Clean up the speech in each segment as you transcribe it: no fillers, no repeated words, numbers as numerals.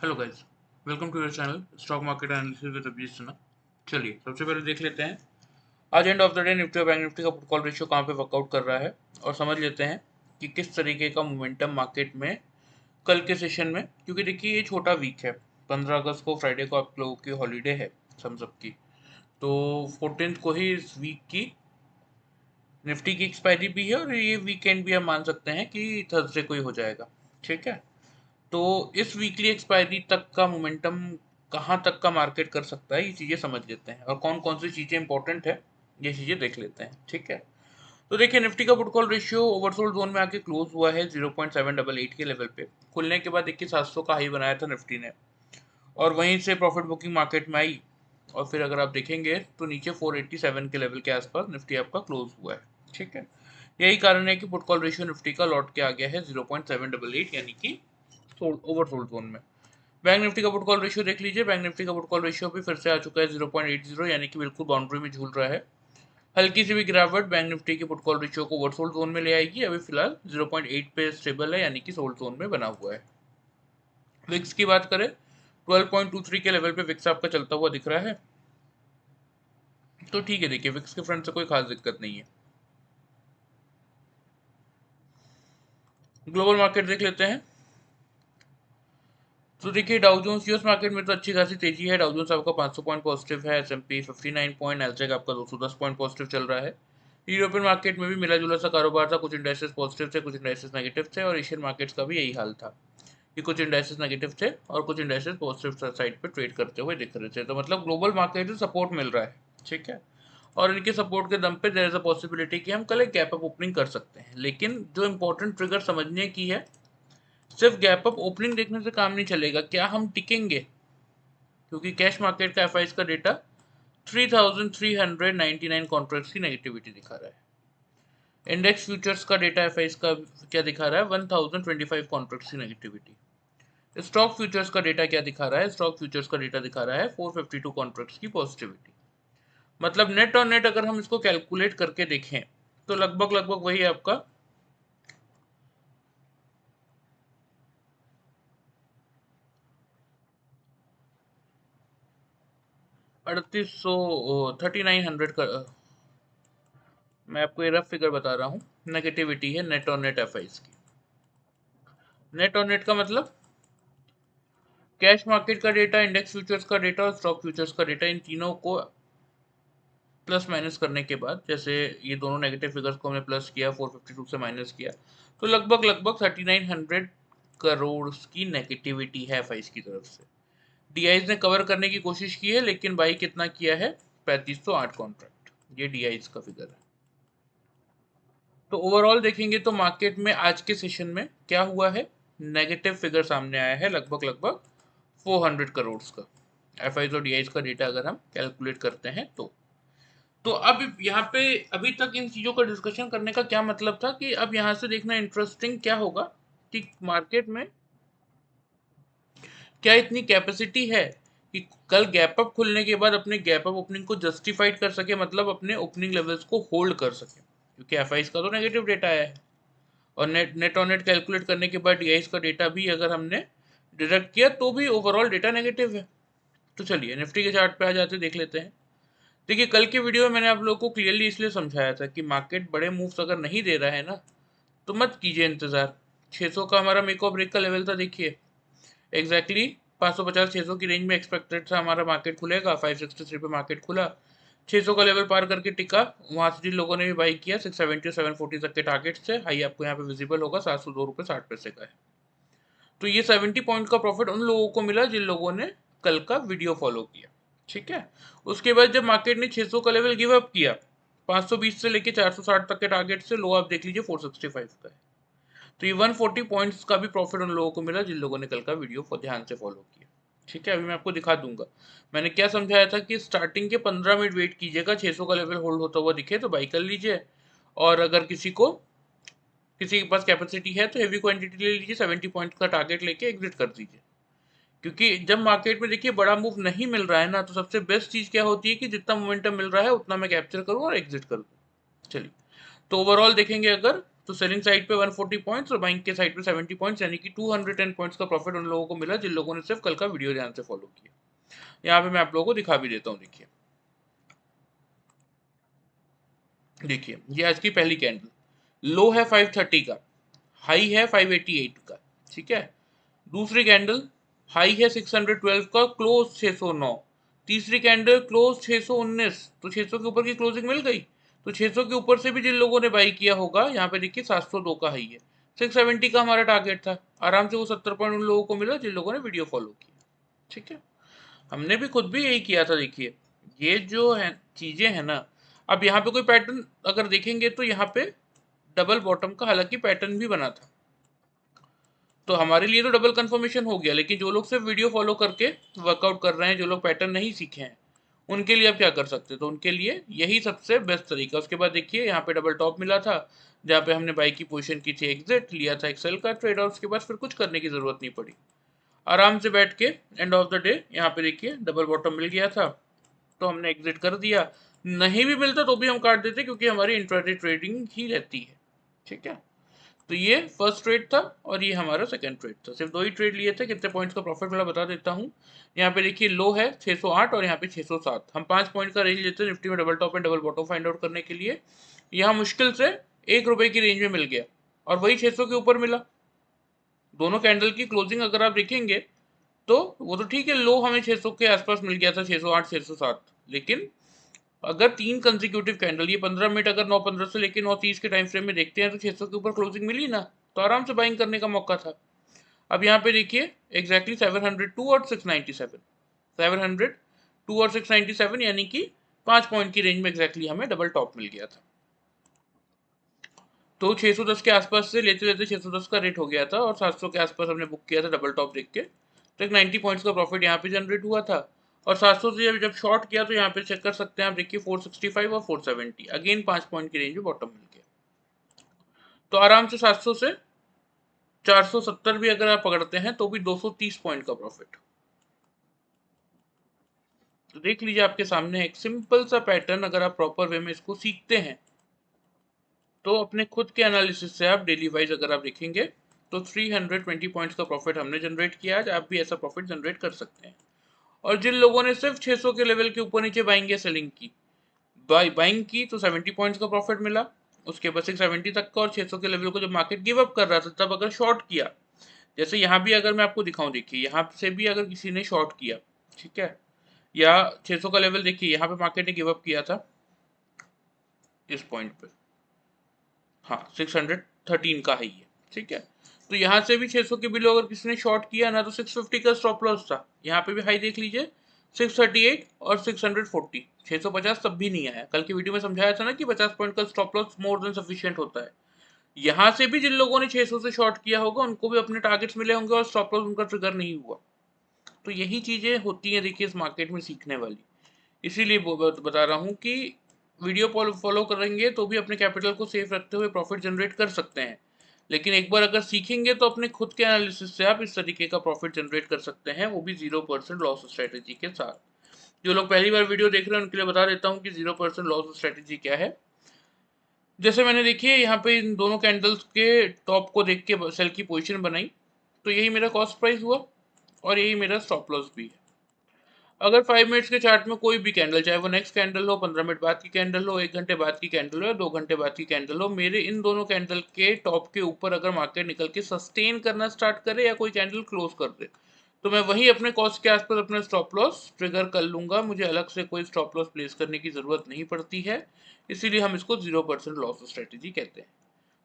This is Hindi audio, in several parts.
Hello guys, welcome to your channel stock market analysis with Abhijit Sinha. चलिए सबसे पहले देख लेते हैं आज end of the day Nifty और बैंक निफ्टी का पुट कॉल रेशियो कहाँ पे वर्कआउट कर रहा है और समझ लेते हैं कि किस तरीके का मोमेंटम मार्केट में कल के सेशन में, क्योंकि देखिए ये छोटा वीक है। 15 अगस्त को फ्राइडे को आप लोगों की हॉलीडे है हम सबकी, तो 14th को ही इस वीक की निफ्टी की एक्सपायरी भी है और ये वीकेंड भी हम मान सकते हैं कि थर्सडे को ही हो जाएगा। ठीक है, तो इस वीकली एक्सपायरी तक का मोमेंटम कहाँ तक का मार्केट कर सकता है, ये चीज़ें समझ लेते हैं और कौन कौन सी चीज़ें इंपॉर्टेंट है ये चीज़ें देख लेते हैं। ठीक है, तो देखिए निफ्टी का put call ratio oversold zone में आके क्लोज हुआ है 0.788 के लेवल पे। खुलने के बाद देखिए 700 का हाई बनाया था निफ्टी ने और वहीं से प्रॉफिट बुकिंग मार्केट में आई और फिर अगर आप देखेंगे तो नीचे 487 के लेवल के आसपास निफ्टी आपका क्लोज हुआ है। ठीक है, यही कारण है कि पुट कॉल रेशियो निफ्टी का लौट के आ गया है 0.788 यानी कि ओवरसोल्ड जोन में। बैंक निफ्टी का पुट कॉल रेशियो देख लीजिए, बैंक निफ्टी का पुट कॉल रेशियो भी फिर से आ चुका है 0.80 यानी कि बिल्कुल बाउंड्री में झूल रहा है। हल्की सी भी गिरावट बैंक निफ्टी के पुट कॉल रेशियो को ओवरसोल्ड जोन में ले आएगी। अभी फिलहाल 0.8 पे स्टेबल है यानी कि सोल्ड जोन में बना हुआ है। विक्स की बात करें 12.23 के लेवल पे विक्स आपका चलता हुआ दिख रहा है, तो ठीक है। देखिए विक्स के फ्रंट से कोई खास दिक्कत नहीं है। ग्लोबल मार्केट देख लेते हैं, तो देखिए डाउ जोन्स यूएस मार्केट में तो अच्छी खासी तेजी है। डाउ जोन्स आपका 500 पॉइंट पॉजिटिव है, एसएमपी 59 पॉइंट, नैस्डैक आपका 210 पॉइंट पॉजिटिव चल रहा है। यूरोपियन मार्केट में भी मिला जुला सा कारोबार था, कुछ इंडाइसेस पॉजिटिव थे, कुछ इंडाइसेस नेगेटिव थे और एशियन मार्केट्स का भी यही हाल था कि कुछ इंडाइसेस नेगेटिव थे और कुछ इंडाइसेस पॉजिटिव साइड पे ट्रेड करते हुए दिख रहे थे। तो मतलब ग्लोबल मार्केट से सपोर्ट मिल रहा है। ठीक है, और इनके सपोर्ट के दम पे देयर इज अ पॉसिबिलिटी कि हम कल एक गैप अप ओपनिंग कर सकते हैं। लेकिन जो इंपॉर्टेंट ट्रिगर समझने की है, सिर्फ गैप अप ओपनिंग देखने से काम नहीं चलेगा, क्या हम टिकेंगे, क्योंकि कैश मार्केट का एफआईएस का डेटा 3399 कॉन्ट्रैक्ट्स की नेगेटिविटी दिखा रहा है। इंडेक्स फ्यूचर्स का डेटा एफआईएस का क्या दिखा रहा है, 1025 कॉन्ट्रैक्ट्स की नेगेटिविटी। स्टॉक फ्यूचर्स का डेटा क्या दिखा रहा है, स्टॉक फ्यूचर्स का डेटा दिखा रहा है 452 कॉन्ट्रैक्ट्स की पॉजिटिविटी। मतलब नेट और नेट अगर हम इसको कैलकुलेट करके देखें तो लगभग लगभग वही आपका 3800 3900 का, मैं आपको ये रफ फिगर बता रहा हूँ, नेगेटिविटी है नेट और नेट एफआईएस की। नेट और नेट का मतलब कैश मार्केट का डेटा, इंडेक्स फ्यूचर्स का डेटा और स्टॉक फ्यूचर्स का डेटा, इन तीनों को प्लस माइनस करने के बाद, जैसे ये दोनों नेगेटिव फिगर्स को हमने प्लस किया, 452 से माइनस किया, तो लगभग लगभग 3900 करोड़ की नेगेटिविटी है एफआईएस की तरफ से। डीआईज ने कवर करने की कोशिश की है लेकिन भाई कितना किया है, 3508 कॉन्ट्रैक्ट, ये डीआईज का फिगर है। तो ओवरऑल देखेंगे तो मार्केट में आज के सेशन में क्या हुआ है, नेगेटिव फिगर सामने आया है लगभग लगभग 400 करोड़ का एफआईज और डीआईज का डेटा अगर हम कैलकुलेट करते हैं तो अब यहाँ पे अभी तक इन चीजों का डिस्कशन करने का क्या मतलब था कि अब यहाँ से देखना इंटरेस्टिंग क्या होगा कि मार्केट में क्या इतनी कैपेसिटी है कि कल गैप अप खुलने के बाद अपने गैप अप ओपनिंग को जस्टिफाइड कर सके, मतलब अपने ओपनिंग लेवल्स को होल्ड कर सके, क्योंकि एफआईज का तो नेगेटिव डेटा आया है और net net on net calculate करने के बाद डीआईज का डेटा भी अगर हमने डिडक्ट किया तो भी ओवरऑल डेटा नेगेटिव है। तो चलिए निफ्टी के चार्ट पे आ जाते देख लेते हैं। देखिए कल के वीडियो में मैंने आप लोगों को क्लियरली इसलिए समझाया था कि मार्केट बड़े मूव्स अगर नहीं दे रहा है ना तो मत कीजिए इंतजार। 600 का हमारा मेक और ब्रेक का लेवल था, देखिए एग्जैक्टली 550-600 की रेंज में एक्सपेक्टेड था हमारा मार्केट खुलेगा। 563 पे मार्केट खुला, 600 का लेवल पार करके टिका, वहां से जिन लोगों ने भी बाई किया 670 और 740 तक के टारगेट से हाई आपको यहाँ पे विजिबल होगा 702 रुपये 60 पैसे का है। तो ये 70 पॉइंट का प्रॉफिट उन लोगों को मिला जिन लोगों ने कल का वीडियो फॉलो किया। ठीक है, उसके बाद जब मार्केट ने 600 का लेवल गिव अप किया, 520 से लेके 460 तक के टारगेट से लो आप देख लीजिए 465 का है। तो ये 140 पॉइंट्स का भी प्रॉफिट उन लोगों को मिला जिन लोगों ने कल का वीडियो को ध्यान से फॉलो किया। ठीक है, अभी मैं आपको दिखा दूंगा मैंने क्या समझाया था कि स्टार्टिंग के 15 मिनट वेट कीजिएगा, 600 का लेवल होल्ड होता हुआ दिखे तो बाई कर लीजिए, और अगर किसी के पास कैपेसिटी है तो हेवी क्वांटिटी ले लीजिए, 70 पॉइंट का टारगेट लेके एग्जिट कर दीजिए। क्योंकि जब मार्केट में देखिए बड़ा मूव नहीं मिल रहा है ना, तो सबसे बेस्ट चीज क्या होती है कि जितना मोमेंटम मिल रहा है उतना मैं कैप्चर करूं और एग्जिट कर दूं। चलिए, तो ओवरऑल देखेंगे अगर तो सेलिंग साइड पे 140 पॉइंट्स और बाइंग के साइड पे 70 पॉइंट्स, यानी कि 210 पॉइंट्स का प्रॉफिट उन लोगों को मिला जिन लोगों ने सिर्फ कल का वीडियो ध्यान से फॉलो किया। यहाँ पे मैं आप लोगों को दिखा भी देता हूँ। देखिए ये आज की पहली कैंडल, लो है 530 का, हाई है 588 का, ठीक है। दूसरी कैंडल हाई है 612 का, क्लोज 609। तीसरी कैंडल क्लोज 619, तो 600 के ऊपर की क्लोजिंग मिल गई। तो 600 के ऊपर से भी जिन लोगों ने बाई किया होगा, यहाँ पे देखिए 702 का हाई है, 670 का हमारा टारगेट था, आराम से वो 70 पॉइंट उन लोगों को मिला जिन लोगों ने वीडियो फॉलो किया, ठीक है। हमने भी खुद भी यही किया था। देखिए ये जो है चीजें है ना, अब यहाँ पे कोई पैटर्न अगर देखेंगे तो यहाँ पे डबल बॉटम का हालांकि पैटर्न भी बना था, तो हमारे लिए तो डबल कंफर्मेशन हो गया। लेकिन जो लोग सिर्फ वीडियो फॉलो करके वर्कआउट कर रहे हैं, जो लोग पैटर्न नहीं सीखे हैं, उनके लिए अब क्या कर सकते हैं, तो उनके लिए यही सबसे बेस्ट तरीका। उसके बाद देखिए यहाँ पे डबल टॉप मिला था, जहाँ पे हमने बाई की पोजीशन की थी, एग्जिट लिया था, एक्सेल का ट्रेड, और उसके बाद फिर कुछ करने की जरूरत नहीं पड़ी, आराम से बैठ के एंड ऑफ द डे यहाँ पे देखिए डबल बॉटम मिल गया था, तो हमने एग्जिट कर दिया। नहीं भी मिलता तो भी हम काट देते, क्योंकि हमारी इंट्राडे ट्रेडिंग ही रहती है, ठीक है। तो ये फर्स्ट ट्रेड था और ये हमारा सेकंड ट्रेड था। सिर्फ दो ही ट्रेड लिए थे। कितने पॉइंट्स का प्रॉफिट वाला बता देता हूँ। यहाँ पे देखिए लो है 608 और यहाँ पे 607। हम 5 पॉइंट का रेंज लेते हैं निफ्टी में double top and double bottom find out करने के लिए। यहाँ मुश्किल से 1 रुपए की रेंज में मिल गया और वही 600 के ऊपर मिला। दोनों कैंडल की क्लोजिंग अगर आप देखेंगे तो वो तो ठीक है, लो हमें 600 के आसपास मिल गया था, 608 607। लेकिन अगर 3 कंसेक्यूटिव कैंडल, ये 15 मिनट अगर 9:15 से लेकर 9:30 के टाइम फ्रेम में देखते हैं, तो 600 के ऊपर क्लोजिंग मिली ना, तो आराम से बाइंग करने का मौका था। अब यहाँ पे देखिए एग्जैक्टली 702 और 697, 702 और 697, यानी कि 5 पॉइंट की रेंज में एग्जैक्टली हमें डबल टॉप मिल गया था। तो 610 के आसपास से लेते लेते 610 का रेट हो गया था और 700 के आसपास हमने बुक किया था डबल टॉप देख के, तो एक 90 पॉइंट्स का प्रॉफिट यहाँ पे जनरेट हुआ था। और 700 से जब शॉर्ट किया तो यहाँ पे चेक कर सकते हैं आप, देखिए 465 और 470, अगेन 5 पॉइंट की रेंज में बॉटम मिल गया। तो आराम से 700 से 470 भी अगर आप पकड़ते हैं तो भी 230 पॉइंट का प्रॉफिट। तो देख लीजिए आपके सामने एक सिंपल सा पैटर्न, अगर आप प्रॉपर वे में इसको सीखते हैं तो अपने खुद के एनालिसिस से आप डेली वाइज अगर आप देखेंगे तो 320 पॉइंट्स का प्रॉफिट हमने जनरेट किया। आज आप भी ऐसा प्रॉफिट जनरेट कर सकते हैं। और जिन लोगों ने सिर्फ 600 के लेवल के ऊपर नीचे बाइंग या सेलिंग की, बाइंग की तो 70 पॉइंट्स का प्रॉफिट मिला। उसके बाद 670 तक का, और 600 के लेवल को जब मार्केट गिव अप कर रहा था तब अगर शॉर्ट किया, जैसे यहाँ भी अगर मैं आपको दिखाऊं, देखिए यहाँ से भी अगर किसी ने शॉर्ट किया, ठीक है, या 600 का लेवल देखिए यहाँ पे मार्केट ने गिव अप किया था इस पॉइंट पे, हाँ 613 का है ये, ठीक है। तो यहाँ से भी 600 के बिलो अगर किसी ने शॉर्ट किया ना, तो 650 का स्टॉप लॉस था। यहाँ पे भी हाई देख लीजिए 638 और 640, 650 तब भी नहीं आया। कल की वीडियो में समझाया था ना कि 50 पॉइंट का stop loss more than sufficient होता है। यहाँ से भी जिन लोगों ने 600 से शॉर्ट किया होगा उनको भी अपने टारगेट्स मिले होंगे और स्टॉप लॉस उनका ट्रिगर नहीं हुआ। तो यही चीजें होती हैं देखिए इस मार्केट में सीखने वाली। इसीलिए बता रहा हूँ कि वीडियो फॉलो करेंगे तो भी अपने कैपिटल को सेफ रखते हुए प्रॉफिट जनरेट कर सकते हैं। लेकिन एक बार अगर सीखेंगे तो अपने खुद के एनालिसिस से आप इस तरीके का प्रॉफिट जनरेट कर सकते हैं, वो भी 0% लॉस स्ट्रेटेजी के साथ। जो लोग पहली बार वीडियो देख रहे हैं उनके लिए बता देता हूँ कि 0% लॉस स्ट्रेटेजी क्या है। जैसे मैंने देखिए यहाँ पे इन दोनों कैंडल्स के टॉप को देख के सेल की पोजीशन बनाई, तो यही मेरा कॉस्ट प्राइस हुआ और यही मेरा स्टॉप लॉस भी है। अगर 5 मिनट्स के चार्ट में कोई भी कैंडल, चाहे वो नेक्स्ट कैंडल हो, 15 मिनट बाद की कैंडल हो, 1 घंटे बाद की कैंडल हो या 2 घंटे बाद की कैंडल हो, मेरे इन दोनों कैंडल के टॉप के ऊपर अगर मार्केट निकल के सस्टेन करना स्टार्ट करे या कोई कैंडल क्लोज कर दे, तो मैं वही अपने कॉस्ट के आसपास अपना स्टॉप लॉस ट्रिगर कर लूंगा। मुझे अलग से कोई स्टॉप लॉस प्लेस करने की जरूरत नहीं पड़ती है। इसीलिए हम इसको 0% लॉस स्ट्रेटेजी कहते हैं।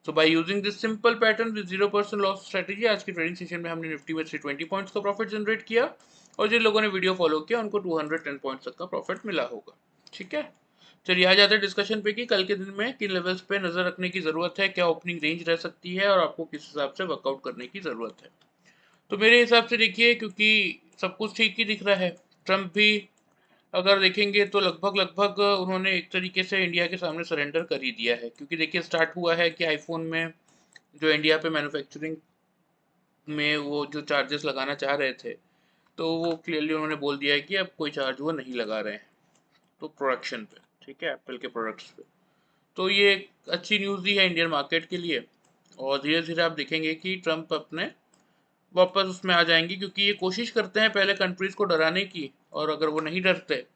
So by using this simple pattern with 0% loss strategy, आज की ट्रेडिंग सेशन में हमने निफ्टी में 320 पॉइंट्स का प्रॉफिट जनरेट किया और जिन लोगों ने वीडियो फॉलो किया उनको 210 पॉइंट्स तक का प्रॉफिट मिला होगा, ठीक है। चलिए आ जाते हैं डिस्कशन पे कि कल के दिन में किन लेवल्स पे नजर रखने की जरूरत है, क्या ओपनिंग रेंज रह सकती है और आपको किस हिसाब से वर्कआउट करने की जरूरत है। तो मेरे हिसाब से देखिए, क्योंकि सब कुछ ठीक ही दिख रहा है, ट्रम्प भी अगर देखेंगे तो लगभग लगभग उन्होंने एक तरीके से इंडिया के सामने सरेंडर कर ही दिया है। क्योंकि देखिए स्टार्ट हुआ है कि आईफोन में जो इंडिया पे मैन्युफैक्चरिंग में वो जो चार्जेस लगाना चाह रहे थे, तो वो क्लियरली उन्होंने बोल दिया है कि अब कोई चार्ज वो नहीं लगा रहे हैं तो प्रोडक्शन पे, ठीक है, एप्पल के प्रोडक्ट्स पे। तो ये एक अच्छी न्यूज़ ही है इंडियन मार्केट के लिए। और धीरे धीरे आप देखेंगे कि ट्रम्प अपने वापस उसमें आ जाएंगे, क्योंकि ये कोशिश करते हैं पहले कंट्रीज को डराने की, और अगर वो नहीं डरते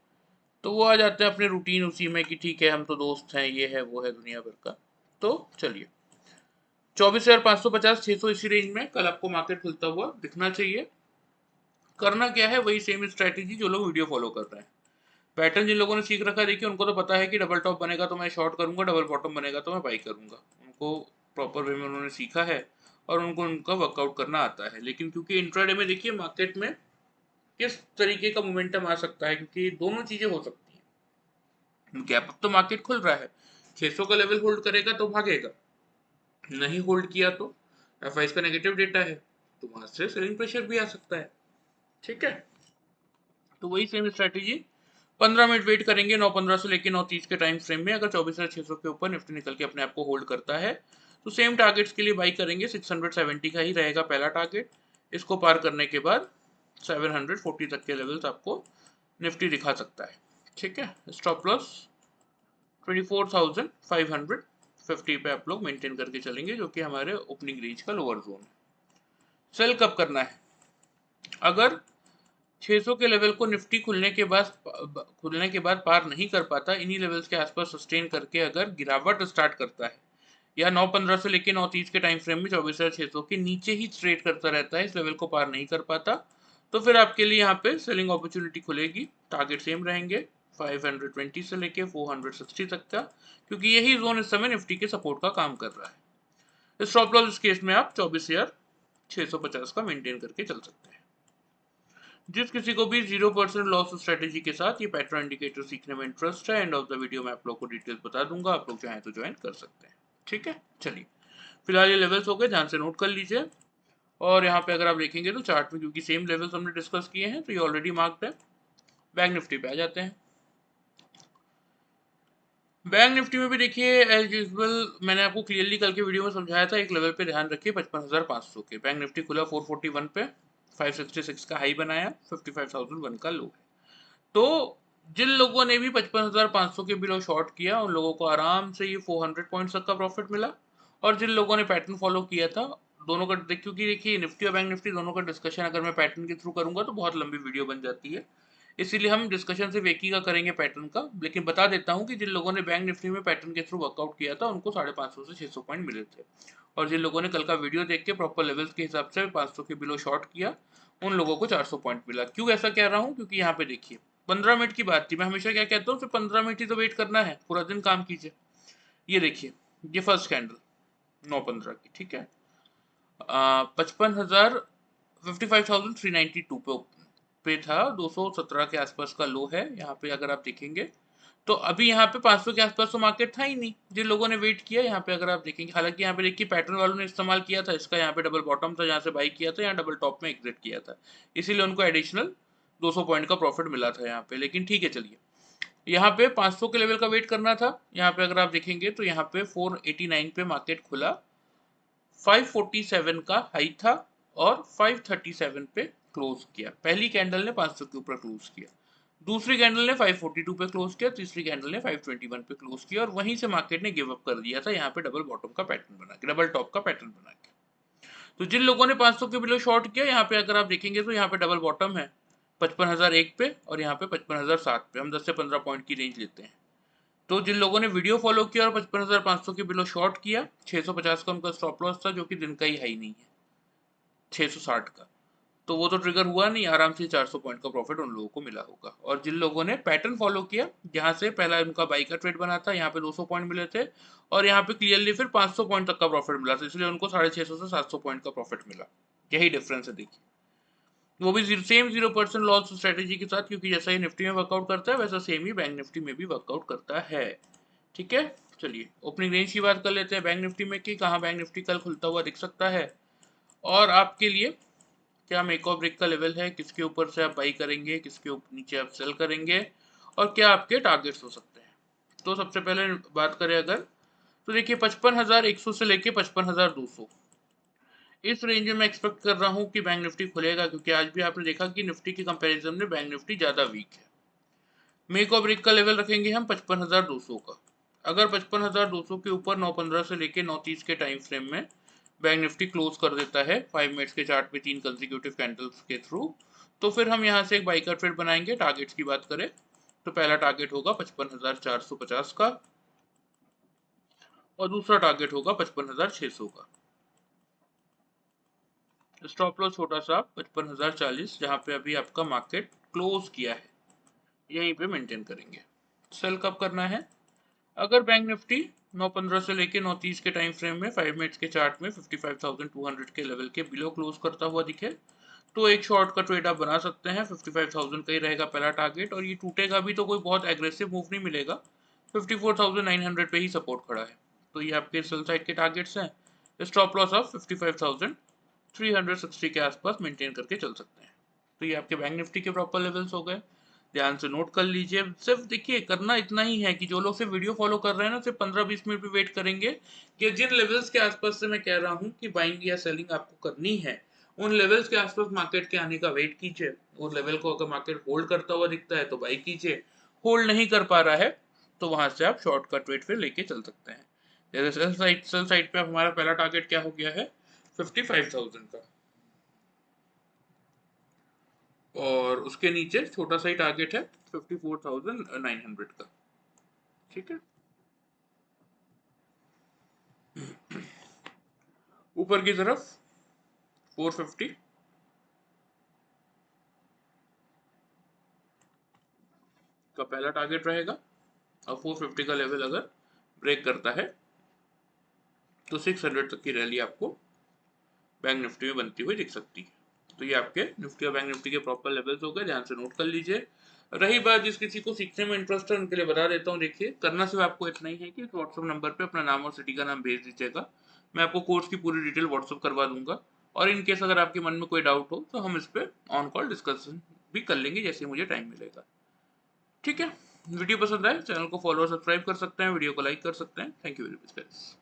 तो वो आ जाते हैं अपने रूटीन उसी में कि ठीक है हम तो दोस्त हैं, ये है वो है दुनिया भर का। तो चलिए 24,550 600 इसी रेंज में कल आपको मार्केट खुलता हुआ दिखना चाहिए। करना क्या है, वही सेम स्ट्रैटेजी जो लोग वीडियो फॉलो कर रहे हैं। पैटर्न जिन लोगों ने सीख रखा है, देखिए उनको तो पता है कि डबल टॉप बनेगा तो मैं शॉर्ट करूंगा, डबल बॉटम बनेगा तो मैं बाई करूंगा। उनको प्रॉपर वे में उन्होंने सीखा है और उनको उनका वर्कआउट करना आता है। लेकिन क्योंकि इंट्राडे में देखिए मार्केट में किस तरीके का मोमेंटम आ सकता है, क्योंकि दोनों चीजें हो सकती हैं। गैप अप तो मार्केट खुल रहा है, 600 का लेवल होल्ड करेगा तो भागेगा, नहीं होल्ड किया तो एफआईएस का नेगेटिव डेटा है, तो वहां से सेलिंग प्रेशर भी आ सकता है। ठीक है, तो वही सेम स्ट्रेटेजी 15 मिनट वेट करेंगे 9:15 से लेकर 9:30 के टाइम फ्रेम में। अगर 24,600 के ऊपर निफ्टी निकल के अपने आप को होल्ड करता है तो सेम टारगेट्स के लिए बाई करेंगे। 670 का ही रहेगा पहला टारगेट। इसको पार करने के बाद 740 तक के लेवल्स आपको निफ्टी दिखा सकता है। ठीक है, स्टॉप लॉस 24,550 पे आप लोग मेंटेन करके चलेंगे, जो कि हमारे ओपनिंग रेंज का लोअर जोन है। सेल कब करना है, अगर 600 के लेवल को निफ्टी खुलने के बाद पार नहीं कर पाता, इन्हीं लेवल्स के आसपास सस्टेन करके अगर गिरावट स्टार्ट करता है, या 9:15 से लेकर 9:30 के टाइम फ्रेम में 24,600 के नीचे ही ट्रेड करता रहता है, इस लेवल को पार नहीं कर पाता, तो फिर आपके लिए यहाँ पे सेलिंग अपॉर्चुनिटी खुलेगी। टारगेट सेम रहेंगे 520 से लेके 460 तक का, क्योंकि यही जोन इस समय निफ्टी के सपोर्ट का काम कर रहा है। स्टॉप लॉस इस केस में आप 24,650 का मेंटेन करके चल सकते हैं। जिस किसी को भी 0% लॉस स्ट्रेटेजी के साथ ये पैटर्न इंडिकेटर सीखने में इंटरेस्ट है, एंड ऑफ द वीडियो में आप लोग को डिटेल्स बता दूंगा, आप लोग चाहें तो ज्वाइन कर सकते हैं। ठीक है, चलिए फिलहाल ये लेवल्स हो गए, ध्यान से नोट कर लीजिए। और यहाँ पे अगर आप देखेंगे तो चार्ट में क्योंकि सेम लेवल्स हमने डिस्कस किए हैं तो ये ऑलरेडी मार्क्ड है। बैंक निफ्टी पे आ जाते हैं। बैंक निफ्टी में भी देखिए एज यूजल मैंने आपको क्लियरली कल के वीडियो में समझाया था, एक लेवल पे ध्यान रखिए 55,500 के। बैंक निफ्टी खुला 441 पे, 566 का हाई बनाया, 55,001 का लो है। तो जिन लोगों ने भी 55,500 के बिलो शॉर्ट किया उन लोगों को आराम से ये 400 पॉइंट्स तक का प्रॉफिट मिला। और जिन लोगों ने पैटर्न फॉलो किया था, दोनों का क्योंकि देखिए निफ्टी और बैंक निफ्टी दोनों का डिस्कशन अगर मैं पैटर्न के थ्रू करूंगा तो बहुत लंबी वीडियो बन जाती है, इसीलिए हम डिस्कशन सिर्फ एक ही का करेंगे पैटर्न का। लेकिन बता देता हूं कि जिन लोगों ने बैंक निफ्टी में पैटर्न के थ्रू वर्कआउट किया था उनको 550 से 600 पॉइंट मिले थे, और जिन लोगों ने कल का वीडियो देख के प्रॉपर लेवल्स के हिसाब से 500 के बिलो शॉर्ट किया उन लोगों को 400 पॉइंट मिला। क्यों ऐसा कह रहा हूँ, क्योंकि यहाँ पे देखिए 15 मिनट की बात थी, मैं हमेशा क्या कहता हूँ, सिर्फ 15 मिनट ही तो वेट करना है, पूरा दिन काम कीजिए। ये देखिए, ये फर्स्ट कैंडल 9:15 की, ठीक है, 55,392 पे था, 217 के आसपास का लो है। यहाँ पे अगर आप देखेंगे तो अभी यहाँ पे 500 के आसपास तो मार्केट था ही नहीं, जिन लोगों ने वेट किया यहाँ पे अगर आप देखेंगे, हालांकि यहाँ पे देखिए पैटर्न वालों ने इस्तेमाल किया था इसका, यहाँ पे डबल बॉटम था जहाँ से बाई किया था, यहाँ डबल टॉप में एग्जिट किया था, इसीलिए उनको एडिशनल 200 पॉइंट का प्रॉफिट मिला था यहाँ पे। लेकिन ठीक है, चलिए यहाँ पे 500 के लेवल का वेट करना था। यहाँ पे अगर आप देखेंगे तो यहाँ पे 489 पे मार्केट खुला, 547 का हाई था और 537 पे क्लोज किया। पहली कैंडल ने 500 के ऊपर क्लोज किया, दूसरी कैंडल ने 542 पे क्लोज किया, तीसरी कैंडल ने 521 पे क्लोज किया, और वहीं से मार्केट ने गिव अप कर दिया था यहाँ पे डबल बॉटम का पैटर्न बना के, डबल टॉप का पैटर्न बना के। तो जिन लोगों ने 500 के बिलो शॉर्ट किया, यहाँ पे अगर आप देखेंगे तो यहाँ पे डबल बॉटम है 55,001 पे, और यहाँ पे 55,007 पे, हम 10 से 15 पॉइंट की रेंज लेते हैं। तो जिन लोगों ने वीडियो फॉलो किया और 55,500 के बिलो शॉर्ट किया, 650 का उनका स्टॉप लॉस था, जो कि दिन का ही हाई नहीं है 660 का, तो वो तो ट्रिगर हुआ नहीं, आराम से 400 पॉइंट का प्रॉफिट उन लोगों को मिला होगा। और जिन लोगों ने पैटर्न फॉलो किया, यहाँ से पहला उनका बाई का ट्रेड बना था, यहाँ पे 200 पॉइंट मिले थे, और यहाँ पे क्लियरली फिर 500 पॉइंट तक का प्रॉफिट मिला था, इसलिए उनको 650 से 700 पॉइंट का प्रॉफिट मिला। यही डिफरेंस है देखिए, वो भी सेम 0% लॉस स्ट्रेटेजी के साथ, क्योंकि जैसा ही निफ्टी में वर्कआउट करता है वैसा सेम ही बैंक निफ्टी में भी वर्कआउट करता है। ठीक है, चलिए ओपनिंग रेंज की बात कर लेते हैं बैंक निफ्टी में कि कहाँ बैंक निफ्टी कल खुलता हुआ दिख सकता है, और आपके लिए क्या मेक और ब्रेक का लेवल है, किसके ऊपर से आप बाई करेंगे, किसके नीचे आप सेल करेंगे, और क्या आपके टारगेट्स हो सकते हैं। तो सबसे पहले बात करें अगर, तो देखिए 55,100 से लेके 55,200 इस रेंज में मैं एक्सपेक्ट कर रहा हूँ कि बैंक निफ्टी खुलेगा, क्योंकि आज भी आपने देखा कि निफ्टी की कंपैरिजन में बैंक निफ्टी ज़्यादा वीक है। मेक और ब्रेक का लेवल रखेंगे हम 55,200 का। अगर 55,200 के ऊपर 9:15 से लेके 9:30 के टाइम फ्रेम में बैंक निफ्टी क्लोज कर देता है 5 मिनट्स के चार्ट पे 3 कंसेक्यूटिव कैंडल्स के थ्रू, तो फिर हम यहाँ से एक बाई का ट्रेड बनाएंगे। टारगेट्स की बात करें तो पहला टारगेट होगा 55,450 का और दूसरा टारगेट होगा 55,600 का। स्टॉप लॉस छोटा सा 55,040 जहाँ पे अभी आपका मार्केट क्लोज किया है यहीं पे मेंटेन करेंगे। सेल कब करना है? अगर बैंक निफ्टी 9:15 से लेके 9:30 के टाइम फ्रेम में 5 मिनट्स के चार्ट में 55,200 के लेवल के बिलो क्लोज करता हुआ दिखे तो एक शॉर्ट का ट्रेड आप बना सकते हैं। 55,000 का ही रहेगा पहला टारगेट और ये टूटेगा भी तो कोई बहुत एग्रेसिव मूव नहीं मिलेगा। 54,900 पे ही सपोर्ट खड़ा है, तो ये आपके सेल साइड के टारगेट्स हैं। स्टॉप लॉस ऑफ 55,360 के आसपास मेंटेन करके चल सकते हैं। तो ये आपके बैंक निफ्टी के प्रॉपर लेवल्स हो गए, ध्यान से नोट कर लीजिए। सिर्फ देखिए करना इतना ही है कि जो लोग सिर्फ वीडियो फॉलो कर रहे हैं ना, सिर्फ 15-20 मिनट भी वेट करेंगे कि जिन लेवल्स के आसपास से मैं कह रहा हूँ कि बाइंग या सेलिंग आपको करनी है, उन लेवल्स के आसपास मार्केट के आने का वेट कीजिए। उस लेवल को अगर मार्केट होल्ड करता हुआ दिखता है तो बाई कीजिए, होल्ड नहीं कर पा रहा है तो वहां से आप शॉर्ट का ट्रेड फिर लेके चल सकते हैं। जैसे सेल साइड पे हमारा पहला टारगेट क्या हो गया है 55,000 का, और उसके नीचे छोटा सा ही टारगेट है 54,900 का। ठीक है, ऊपर की तरफ 450 का पहला टारगेट रहेगा और 450 का लेवल अगर ब्रेक करता है तो 600 तक की रैली आपको बैंक निफ्टी में बनती हुई दिख सकती है। तो ये आपके निफ्टी और बैंक निफ्टी के प्रॉपर लेवल्स हो गए, ध्यान से नोट कर लीजिए। रही बात जिस किसी को सीखने में इंटरेस्ट है उनके लिए बता देता हूँ। देखिए करना सिर्फ आपको इतना ही है कि व्हाट्सएप नंबर पे अपना नाम और सिटी का नाम भेज दीजिएगा, मैं आपको कोर्स की पूरी डिटेल व्हाट्सएप करवा दूंगा। और इन केस अगर आपके मन में कोई डाउट हो तो हम इस पर ऑन कॉल डिस्कशन भी कर लेंगे जैसे मुझे टाइम मिलेगा। ठीक है, वीडियो पसंद आए चैनल को फॉलो और सब्सक्राइब कर सकते हैं, वीडियो को लाइक कर सकते हैं। Thank you very much guys.